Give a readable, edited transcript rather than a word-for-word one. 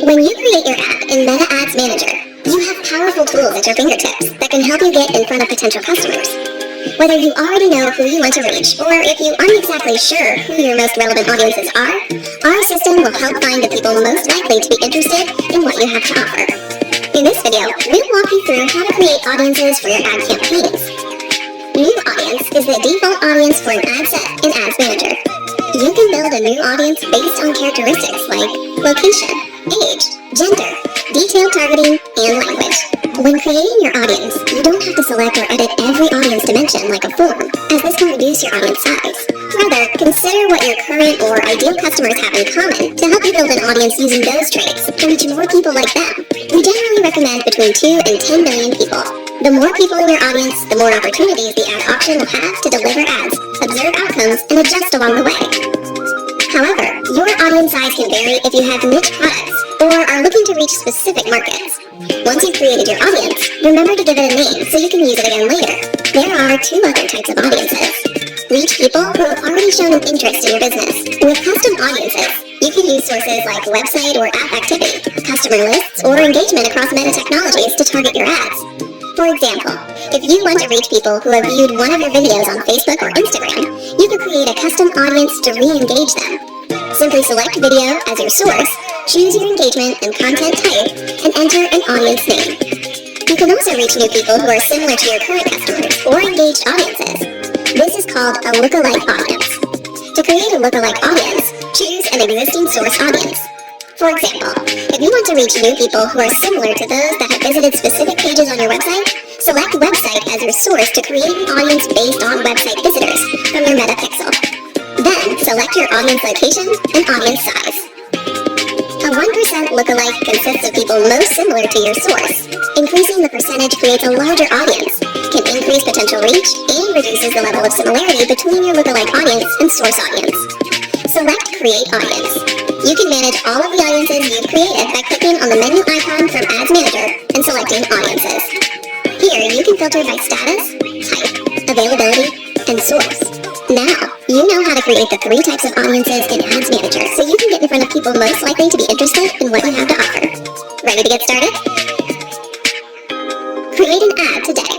When you create your ad in Meta Ads Manager, you have powerful tools at your fingertips that can help you get in front of potential customers. Whether you already know who you want to reach, or if you aren't exactly sure who your most relevant audiences are, our system will help find the people most likely to be interested in what you have to offer. In this video, we'll walk you through how to create audiences for your ad campaigns. New audience is the default audience for an ad set in Ads Manager. You can build a new audience based on characteristics like location, age, gender, detailed targeting, and language. When creating your audience, you don't have to select or edit every audience dimension like a form, as this can reduce your audience size. Rather, consider what your current or ideal customers have in common to help you build an audience using those traits to reach more people like them. We generally recommend between 2 and 10 million people. The more people in your audience, the more opportunities the ad option will have to deliver ads, observe outcomes, and adjust along the way. However, your audience size can vary if you have niche products or are looking to reach specific markets. Once you've created your audience, remember to give it a name so you can use it again later. There are 2 other types of audiences. Reach people who have already shown an interest in your business. With custom audiences, you can use sources like website or app activity, customer lists, or engagement across meta technologies to target your ads. For example, if you want to reach people who have viewed one of your videos on Facebook or Instagram, you could create a custom audience to re-engage them. Simply select video as your source, choose your engagement and content type, and enter an audience name. You can also reach new people who are similar to your current customers or engaged audiences. This is called a lookalike audience. To create a lookalike audience, choose an existing source audience. For example, if you want to reach new people who are similar to those that have visited specific pages on your website, select website as your source to create an audience based on website visitors from your meta pixel. Then, select your audience location and audience size. A 1% lookalike consists of people most similar to your source. Increasing the percentage creates a larger audience, can increase potential reach, and reduces the level of similarity between your lookalike audience and source audience. Select Create Audience. You can manage all of the audiences you've created by clicking on the menu icon from Ads Manager and selecting Audiences. Here, you can filter by status, type, availability, and source. Now, you know how to create the 3 types of audiences in Ads Manager so you can get in front of people most likely to be interested in what you have to offer. Ready to get started? Create an ad today.